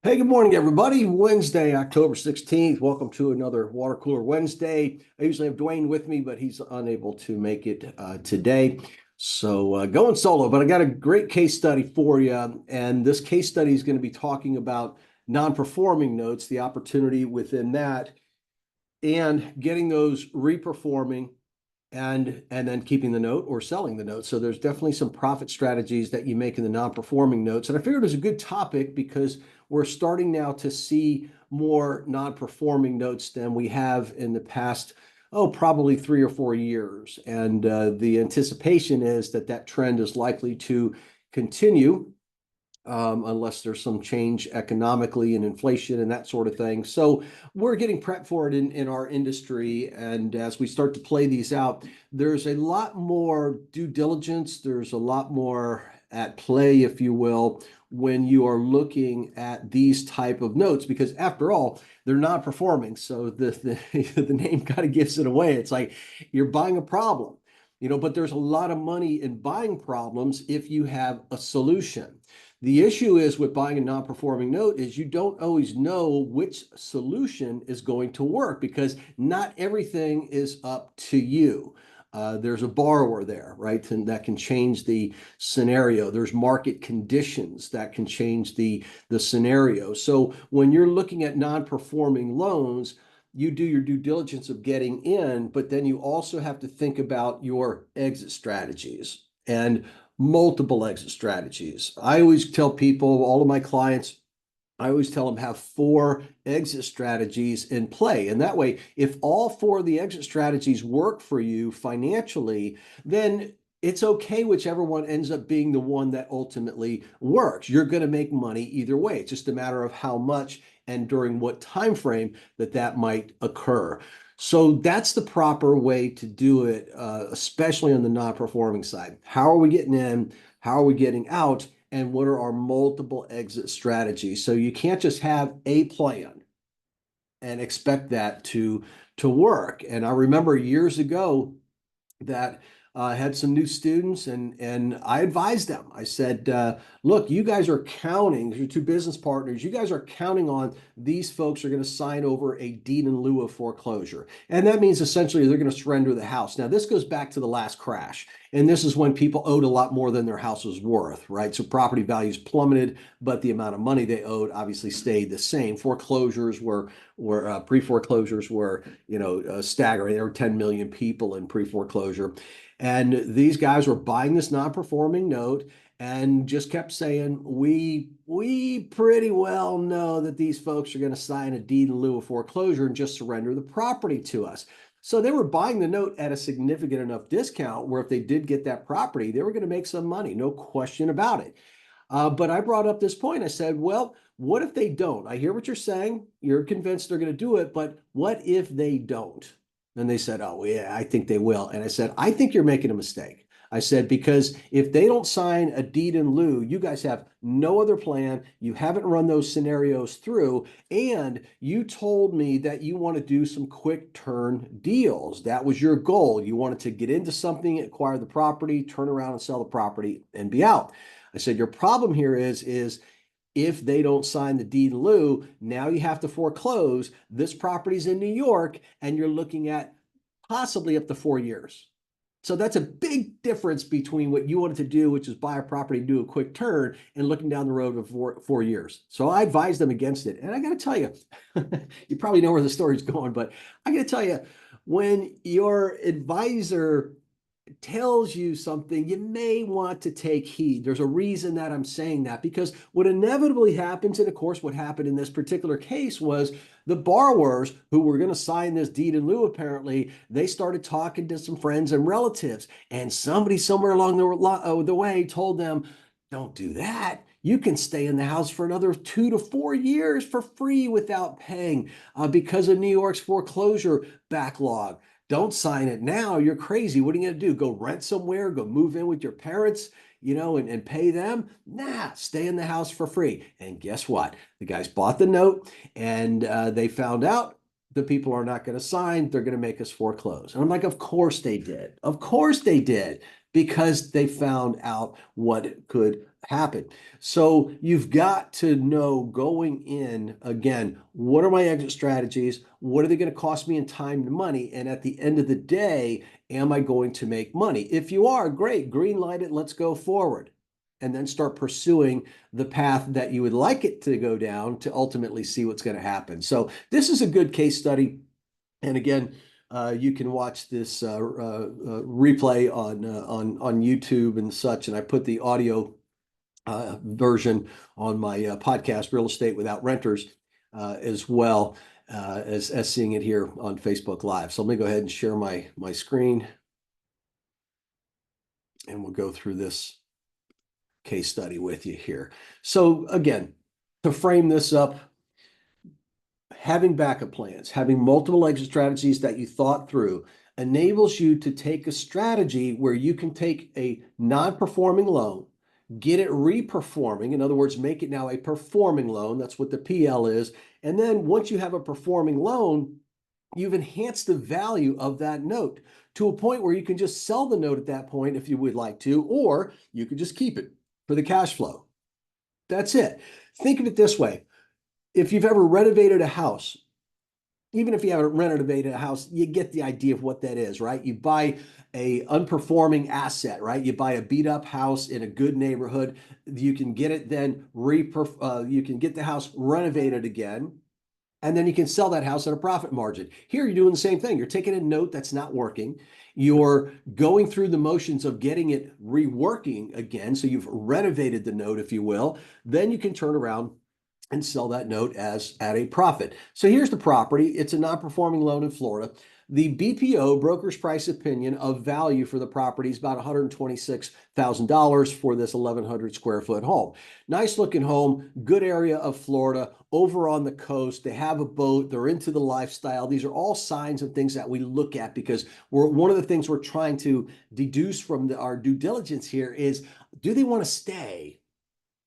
Hey, good morning, everybody. Wednesday, October 16th. Welcome to another Watercooler Wednesday. I usually have Dwayne with me, but he's unable to make it today. So going solo, but I got a great case study for you. And this case study is going to be talking about non-performing notes, the opportunity within that, and getting those reperforming and then keeping the note or selling the note. So there's definitely some profit strategies that you make in the non-performing notes. And I figured it was a good topic because we're starting now to see more non-performing notes than we have in the past, probably 3 or 4 years. And the anticipation is that that trend is likely to continue unless there's some change economically and inflation and that sort of thing. So we're getting prepped for it in our industry. And as we start to play these out, there's a lot more due diligence. There's a lot more at play, if you will, when you are looking at these type of notes, because after all, they're not performing. So the name kind of gives it away. It's like you're buying a problem, but there's a lot of money in buying problems if you have a solution. The issue is with buying a non-performing note is you don't always know which solution is going to work because not everything is up to you. There's a borrower there, right? And that can change the scenario. There's market conditions that can change the scenario. So when you're looking at non-performing loans, you do your due diligence of getting in, but then you also have to think about your exit strategies. And multiple exit strategies. I always tell people, all of my clients, I always tell them have 4 exit strategies in play. And that way, if all 4 of the exit strategies work for you financially, then it's okay whichever one ends up being the one that ultimately works. You're going to make money either way. It's just a matter of how much and during what time frame that might occur. So that's the proper way to do it, especially on the non-performing side. How are we getting in? How are we getting out? And what are our multiple exit strategies? So you can't just have a plan and expect that to work. And I remember years ago that I had some new students and I advised them. I said, look, you guys are counting, your 2 business partners, you guys are counting on these folks are going to sign over a deed in lieu of foreclosure. And that means essentially they're going to surrender the house. Now, this goes back to the last crash. And this is when people owed a lot more than their house was worth, right? So property values plummeted, but the amount of money they owed obviously stayed the same. Foreclosures were pre-foreclosures were, staggering. There were 10 million people in pre-foreclosure. And these guys were buying this non-performing note and just kept saying, we pretty well know that these folks are going to sign a deed in lieu of foreclosure and just surrender the property to us. So they were buying the note at a significant enough discount where if they did get that property, they were going to make some money, no question about it. But I brought up this point. I said, well, what if they don't? I hear what you're saying. You're convinced they're going to do it, but what if they don't? And they said, oh, yeah, I think they will. And I said, I think you're making a mistake. I said, because if they don't sign a deed in lieu, you guys have no other plan. You haven't run those scenarios through. And you told me that you want to do some quick turn deals. That was your goal. You wanted to get into something, acquire the property, turn around and sell the property and be out. I said, your problem here is if they don't sign the deed in lieu, now you have to foreclose. This property's in New York, and you're looking at possibly up to 4 years. So that's a big difference between what you wanted to do, which is buy a property, do a quick turn, and looking down the road of 4 years. So I advised them against it. And I got to tell you, you probably know where the story's going, but I got to tell you, when your advisor tells you something, you may want to take heed. There's a reason that I'm saying that, because what inevitably happens, and of course what happened in this particular case was the borrowers who were going to sign this deed in lieu, apparently, they started talking to some friends and relatives, and somebody somewhere along the way told them, don't do that. You can stay in the house for another 2 to 4 years for free without paying because of New York's foreclosure backlog. Don't sign it now. You're crazy. What are you going to do? Go rent somewhere? Go move in with your parents, and pay them? Nah, stay in the house for free. And guess what? The guys bought the note and they found out the people are not going to sign. They're going to make us foreclose. And I'm like, of course they did. Of course they did. because they found out what could happen. So you've got to know going in, again, what are my exit strategies? What are they going to cost me in time and money? And at the end of the day, am I going to make money? If you are, great, green light it, let's go forward. And then start pursuing the path that you would like it to go down to ultimately see what's going to happen. So this is a good case study. And again, you can watch this replay on YouTube and such. And I put the audio version on my podcast, Real Estate Without Renters, as well as seeing it here on Facebook Live. So let me go ahead and share my screen, and we'll go through this case study with you here. So again, to frame this up, having backup plans, having multiple exit strategies that you thought through enables you to take a strategy where you can take a non-performing loan, get it reperforming. In other words, make it now a performing loan. That's what the PL is. And then once you have a performing loan, you've enhanced the value of that note to a point where you can just sell the note at that point if you would like to, or you could just keep it for the cash flow. That's it. Think of it this way. If you've ever renovated a house, even if you haven't renovated a house, you get the idea of what that is, right? You buy a unperforming asset, right? You buy a beat up house in a good neighborhood. You can get it then you can get the house renovated again, and then you can sell that house at a profit margin. Here you're doing the same thing. You're taking a note that's not working. You're going through the motions of getting it reworking again. So you've renovated the note, if you will. Then you can turn around and sell that note at a profit. So here's the property. It's a non-performing loan in Florida. The BPO, broker's price opinion of value for the property is about $126,000 for this 1,100 square foot home. Nice looking home, good area of Florida, over on the coast. They have a boat. They're into the lifestyle. These are all signs and things that we look at because one of the things we're trying to deduce from our due diligence here is, do they want to stay?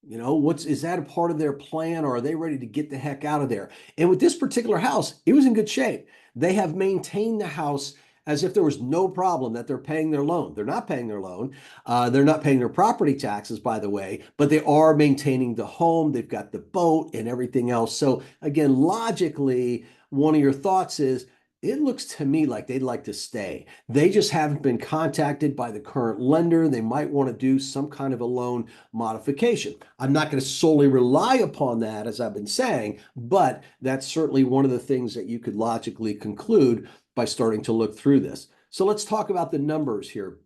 You know, is that a part of their plan, or are they ready to get the heck out of there? And with this particular house, it was in good shape. They have maintained the house as if there was no problem that they're paying their loan. They're not paying their loan. They're not paying their property taxes, by the way, but they are maintaining the home. They've got the boat and everything else. So again, logically, one of your thoughts is, it looks to me like they'd like to stay. They just haven't been contacted by the current lender. They might want to do some kind of a loan modification. I'm not going to solely rely upon that, as I've been saying, but that's certainly one of the things that you could logically conclude by starting to look through this. So let's talk about the numbers here.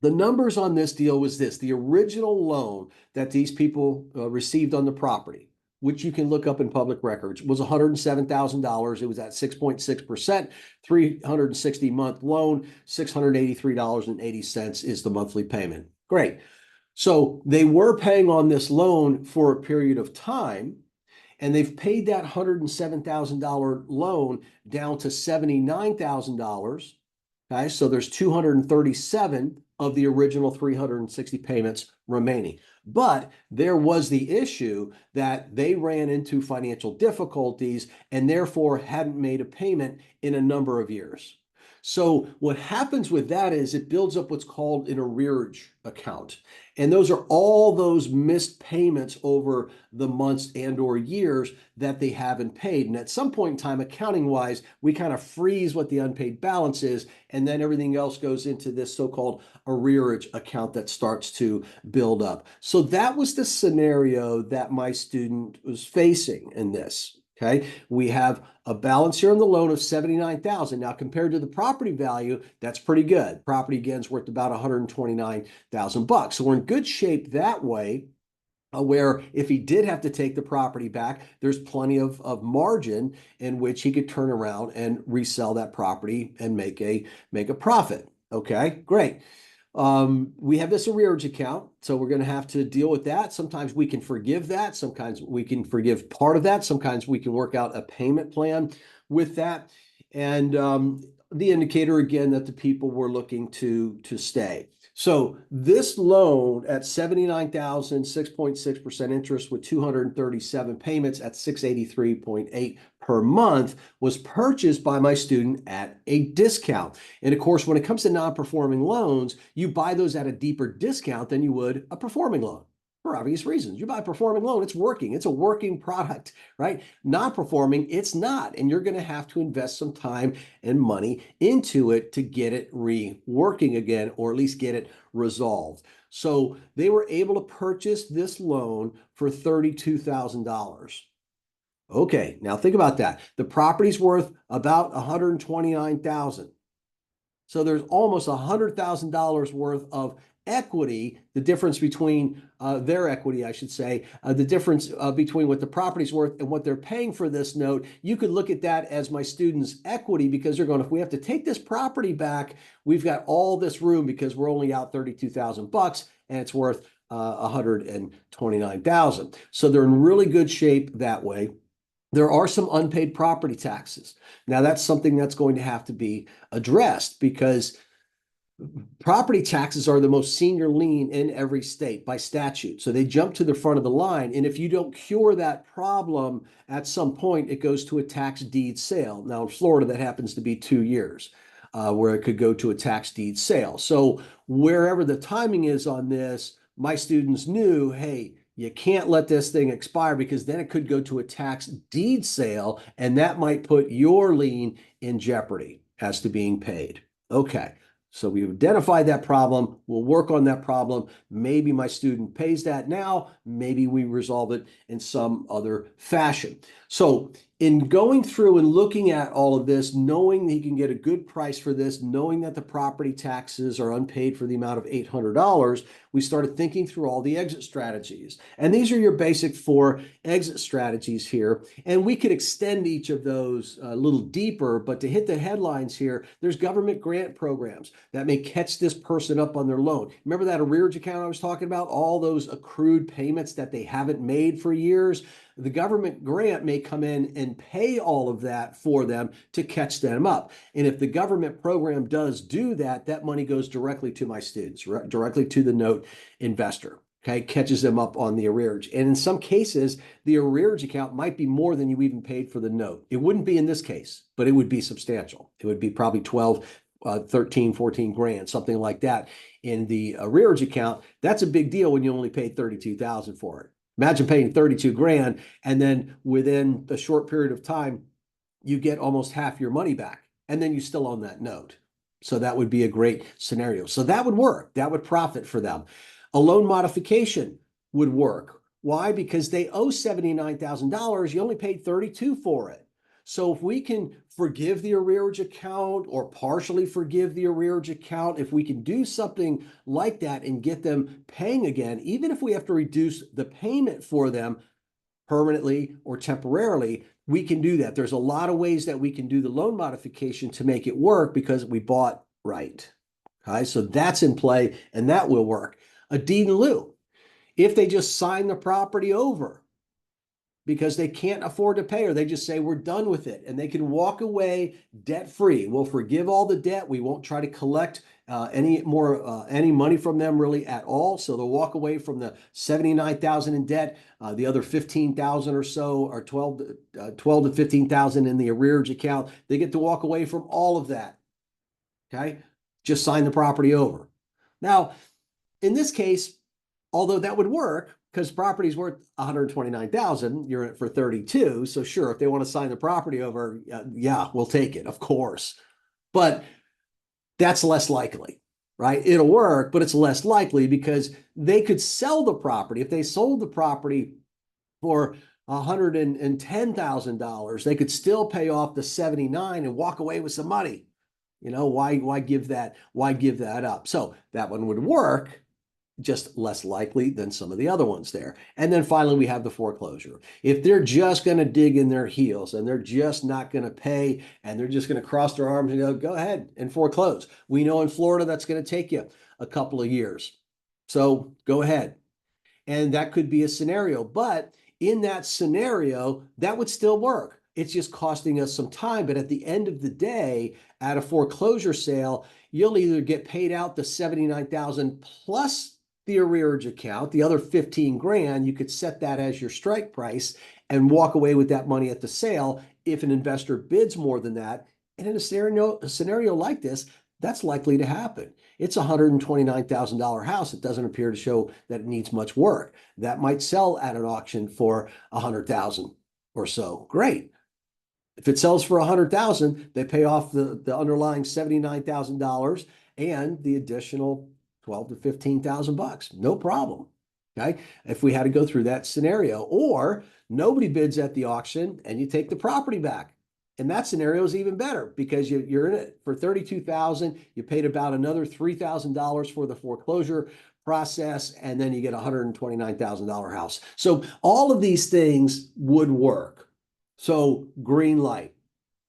The numbers on this deal was this: the original loan that these people received on the property, which you can look up in public records, was $107,000. It was at 6.6%, 360-month loan, $683.80 is the monthly payment. Great. So they were paying on this loan for a period of time, and they've paid that $107,000 loan down to $79,000. Okay, so there's 237 of the original 360 payments remaining. But there was the issue that they ran into financial difficulties and therefore hadn't made a payment in a number of years. So what happens with that is it builds up what's called an arrearage account. And those are all those missed payments over the months and or years that they haven't paid. And at some point in time, accounting wise, we kind of freeze what the unpaid balance is, and then everything else goes into this so-called arrearage account that starts to build up. So that was the scenario that my student was facing in this. Okay, we have a balance here on the loan of $79,000. Now, compared to the property value, that's pretty good. Property again is worth about $129,000. So we're in good shape that way, where if he did have to take the property back, there's plenty of margin in which he could turn around and resell that property and make a profit. Okay, great. We have this arrearage account, so we're going to have to deal with that. Sometimes we can forgive that. Sometimes we can forgive part of that. Sometimes we can work out a payment plan with that. And the indicator again that the people were looking to stay. So this loan at 79,000, 6.6% interest with 237 payments at 683.8 per month was purchased by my student at a discount. And of course, when it comes to non-performing loans, you buy those at a deeper discount than you would a performing loan. For obvious reasons. You buy a performing loan, it's working. It's a working product, right? Non-performing, it's not. And you're going to have to invest some time and money into it to get it reworking again, or at least get it resolved. So they were able to purchase this loan for $32,000. Okay, now think about that. The property's worth about $129,000. So there's almost $100,000 worth of equity, the difference between their equity, I should say, the difference between what the property's worth and what they're paying for this note. You could look at that as my student's equity, because they're going, if we have to take this property back, we've got all this room because we're only out $32,000 and it's worth $129,000. So they're in really good shape that way. There are some unpaid property taxes. Now that's something that's going to have to be addressed, because property taxes are the most senior lien in every state by statute. So they jump to the front of the line. And if you don't cure that problem, at some point, it goes to a tax deed sale. Now in Florida, that happens to be 2 years where it could go to a tax deed sale. So wherever the timing is on this, my students knew, hey, you can't let this thing expire, because then it could go to a tax deed sale, and that might put your lien in jeopardy as to being paid. Okay. So we've identified that problem. We'll work on that problem. Maybe my student pays that now. Maybe we resolve it in some other fashion. So in going through and looking at all of this, knowing that he can get a good price for this, knowing that the property taxes are unpaid for the amount of $800, we started thinking through all the exit strategies. And these are your basic 4 exit strategies here. And we could extend each of those a little deeper, but to hit the headlines here, there's government grant programs that may catch this person up on their loan. Remember that arrearage account I was talking about? All those accrued payments that they haven't made for years? The government grant may come in and pay all of that for them to catch them up. And if the government program does do that, that money goes directly to my students, directly to the note investor. Okay, catches them up on the arrearage. And in some cases, the arrearage account might be more than you even paid for the note. It wouldn't be in this case, but it would be substantial. It would be probably 12, 13, 14 grand, something like that. In the arrearage account, that's a big deal when you only paid 32,000 for it. Imagine paying 32 grand, and then within a short period of time, you get almost half your money back, and then you still own that note. So that would be a great scenario. So that would work. That would profit for them. A loan modification would work. Why? Because they owe $79,000. You only paid 32 for it. So if we can forgive the arrearage account or partially forgive the arrearage account, if we can do something like that and get them paying again, even if we have to reduce the payment for them permanently or temporarily, we can do that. There's a lot of ways that we can do the loan modification to make it work, because we bought right. Okay, so that's in play, and that will work. A deed in lieu. If they just sign the property over because they can't afford to pay, or they just say, we're done with it, and they can walk away debt-free. We'll forgive all the debt. We won't try to collect any money from them really at all. So they'll walk away from the $79,000 in debt, the other $15,000 or so, or 12 to 15,000 in the arrearage account. They get to walk away from all of that. Okay, just sign the property over. Now, in this case, although that would work, because property's worth $129,000, you're in it for 32. So sure, if they want to sign the property over, yeah, we'll take it, of course. But that's less likely, right? It'll work, but it's less likely, because they could sell the property. If they sold the property for $110,000, they could still pay off the 79 and walk away with some money. You know, why give that up? So that one would work, just less likely than some of the other ones there. And then finally, we have the foreclosure. If they're just going to dig in their heels and they're just not going to pay, and they're just going to cross their arms and go ahead and foreclose. We know in Florida that's going to take you a couple of years. So go ahead. And that could be a scenario. But in that scenario, that would still work. It's just costing us some time. But at the end of the day, At a foreclosure sale, you'll either get paid out the 79,000 plus the arrearage account, the other 15 grand. You could set that as your strike price and walk away with that money at the sale if an investor bids more than that. And in a scenario like this, that's likely to happen. It's a $129,000 house. It doesn't appear to show that it needs much work. That might sell at an auction for 100,000 or so. Great. If it sells for 100,000, they pay off the underlying $79,000 and the additional 12 to 15,000 bucks. No problem. Okay. If we had to go through that scenario, or nobody bids at the auction and you take the property back. And that scenario is even better because you're in it for 32,000. You paid about another $3,000 for the foreclosure process, and then you get a $129,000 house. So all of these things would work. So green light,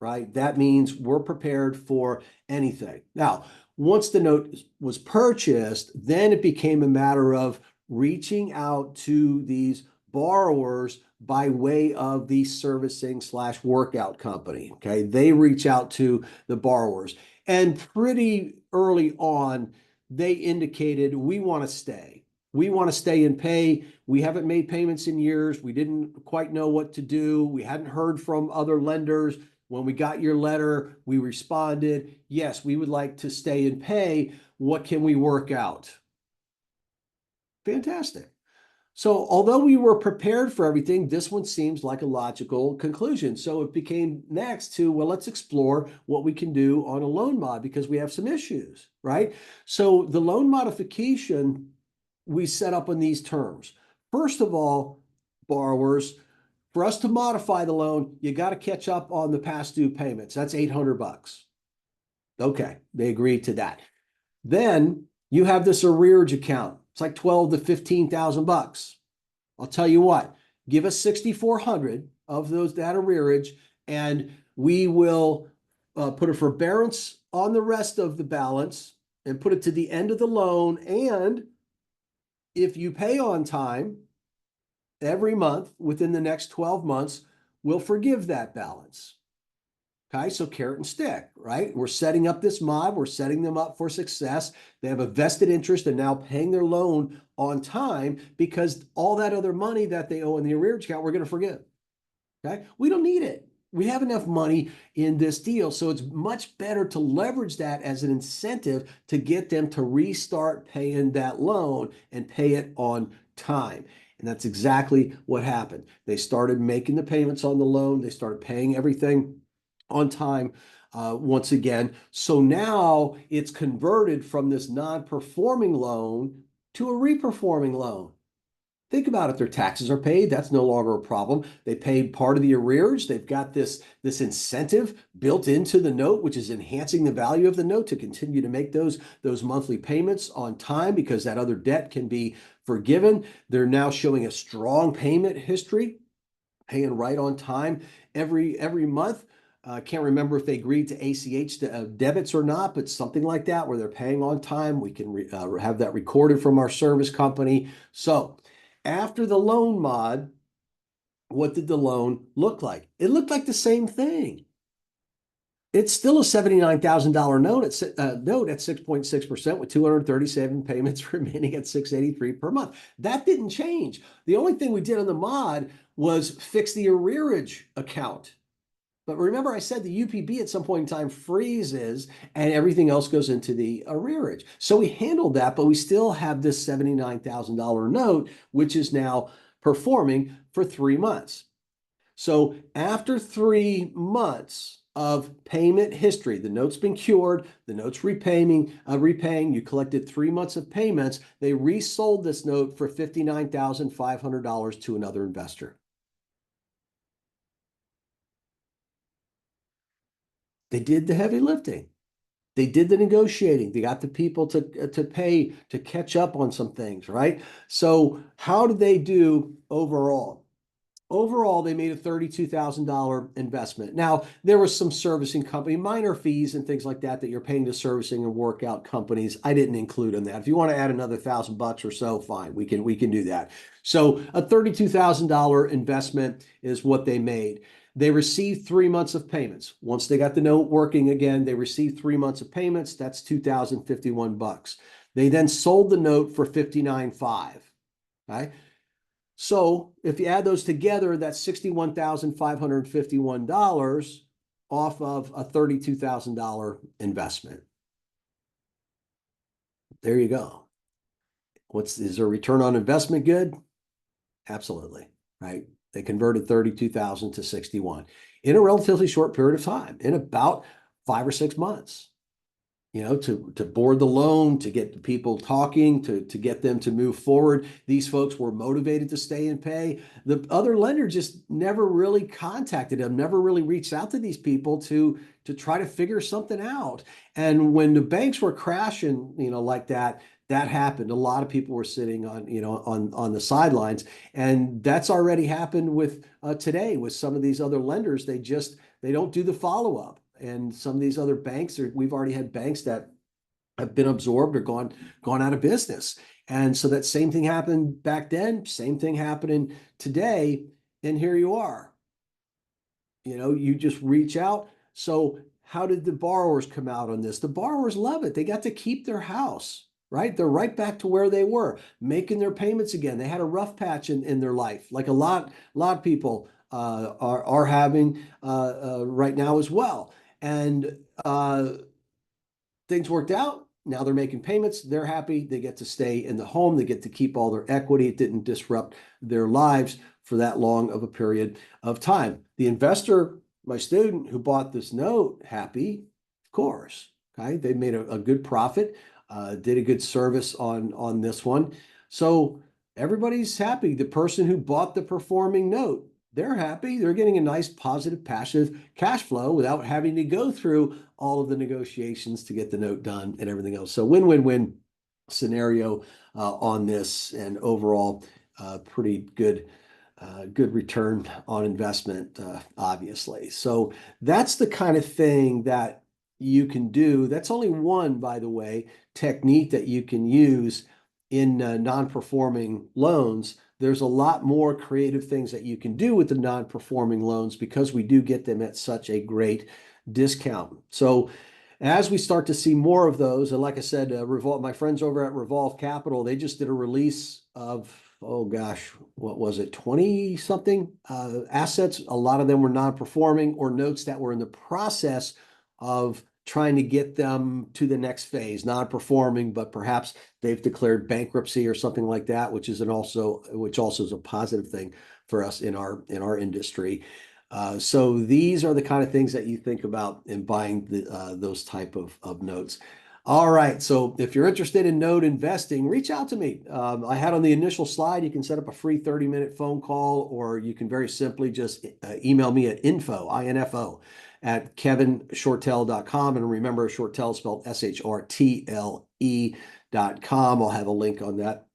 right? That means we're prepared for anything. Now, once the note was purchased, then it became a matter of reaching out to these borrowers by way of the servicing / workout company. Okay. They reach out to the borrowers, and pretty early on, they indicated, we want to stay. We want to stay and pay. We haven't made payments in years. We didn't quite know what to do. We hadn't heard from other lenders. When we got your letter, we responded, yes, we would like to stay and pay. What can we work out? Fantastic. So although we were prepared for everything, this one seems like a logical conclusion. So it became next to, well, let's explore what we can do on a loan mod because we have some issues, right? So the loan modification we set up on these terms. First of all, borrowers, for us to modify the loan, you got to catch up on the past due payments. That's 800 bucks. Okay, they agreed to that. Then you have this arrearage account. It's like 12 to 15,000 bucks. I'll tell you what, give us 6,400 of that arrearage, and we will put a forbearance on the rest of the balance and put it to the end of the loan. And if you pay on time every month within the next 12 months, we'll forgive that balance. Okay, so carrot and stick, right? We're setting up this mod. We're setting them up for success. They have a vested interest in now paying their loan on time because all that other money that they owe in the arrearage account, we're going to forgive. Okay, we don't need it. We have enough money in this deal. So it's much better to leverage that as an incentive to get them to restart paying that loan and pay it on time. And that's exactly what happened. They started making the payments on the loan. They started paying everything on time once again. So now it's converted from this non-performing loan to a reperforming loan. Think about it. Their taxes are paid. That's no longer a problem. They paid part of the arrearage. They've got this incentive built into the note, which is enhancing the value of the note to continue to make those monthly payments on time because that other debt can be forgiven. They're now showing a strong payment history, paying right on time every month. I can't remember if they agreed to ACH debits or not, but something like that where they're paying on time. We can have that recorded from our service company. So after the loan mod, what did the loan look like? It looked like the same thing. It's still a $79,000 note at 6.6% with 237 payments remaining at $683 per month. That didn't change. The only thing we did on the mod was fix the arrearage account. But remember, I said the UPB at some point in time freezes and everything else goes into the arrearage. So we handled that, but we still have this $79,000 note, which is now performing for 3 months. So after 3 months of payment history, the note's been cured, the note's repaying, you collected 3 months of payments, they resold this note for $59,500 to another investor. They did the heavy lifting. They did the negotiating. They got the people to pay to catch up on some things, right? So how did they do overall? Overall, they made a $32,000 investment. Now, there was some servicing company, minor fees and things like that you're paying to servicing and workout companies. I didn't include in that. If you want to add another $1,000 or so, fine, we can do that. So a $32,000 investment is what they made. They received 3 months of payments. Once they got the note working again, they received 3 months of payments. That's $2,051. They then sold the note for $59,500. Okay. So if you add those together, that's $61,551 off of a $32,000 investment. There you go. Is their return on investment good? Absolutely, right? They converted 32,000 to 61 in a relatively short period of time, in about 5 or 6 months. To board the loan, to get people talking, to get them to move forward. These folks were motivated to stay and pay. The other lender just never really contacted them, never really reached out to these people to try to figure something out. And when the banks were crashing, like that happened. A lot of people were sitting on the sidelines, and that's already happened with today with some of these other lenders. They don't do the follow-up. And some of these other banks, we've already had banks that have been absorbed or gone out of business. And so that same thing happened back then, same thing happening today. And here you are. You just reach out. So how did the borrowers come out on this? The borrowers love it. They got to keep their house, right? They're right back to where they were, making their payments again. They had a rough patch in their life, like a lot of people are having right now as well. And things worked out. Now they're making payments. They're happy. They get to stay in the home. They get to keep all their equity. It didn't disrupt their lives for that long of a period of time. The investor, my student who bought this note, happy, of course. Okay, they made a good profit, did a good service on this one. So everybody's happy. The person who bought the performing note, they're happy. They're getting a nice, positive, passive cash flow without having to go through all of the negotiations to get the note done and everything else. So win-win-win scenario on this, and overall pretty good return on investment, obviously. So that's the kind of thing that you can do. That's only one, by the way, technique that you can use in non-performing loans. There's a lot more creative things that you can do with the non-performing loans because we do get them at such a great discount. So as we start to see more of those, and like I said, my friends over at Revolve Capital, they just did a release of, oh gosh, what was it, 20 something assets. A lot of them were non-performing or notes that were in the process of trying to get them to the next phase, non-performing, but perhaps they've declared bankruptcy or something like that, which also is a positive thing for us in our industry. So these are the kind of things that you think about in buying those type of notes. All right, so if you're interested in note investing, reach out to me. I had on the initial slide, you can set up a free 30-minute phone call, or you can very simply just email me at info at kevinshortell.com. And remember, Shortell spelled SHRTLE.com. I'll have a link on that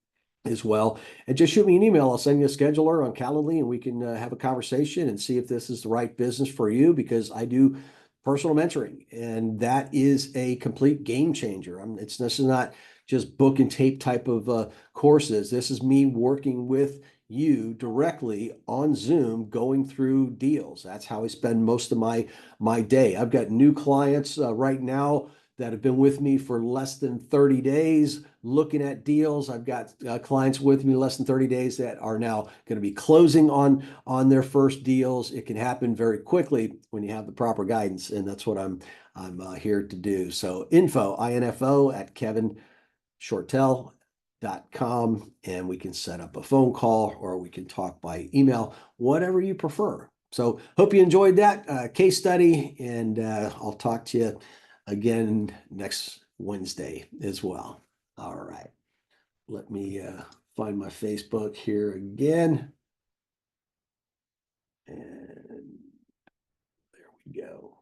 as well. And just shoot me an email. I'll send you a scheduler on Calendly, and we can have a conversation and see if this is the right business for you, because I do personal mentoring, and that is a complete game changer. This is not just book and tape type of courses. This is me working with you directly on Zoom, going through deals. That's how I spend most of my day. I've got new clients right now that have been with me for less than 30 days looking at deals. I've got clients with me less than 30 days that are now going to be closing on their first deals. It can happen very quickly when you have the proper guidance, and that's what I'm here to do. So info at kevinshortell.com, and we can set up a phone call or we can talk by email, whatever you prefer. So hope you enjoyed that case study, and I'll talk to you again next Wednesday as well. All right. Let me find my Facebook here again. And there we go.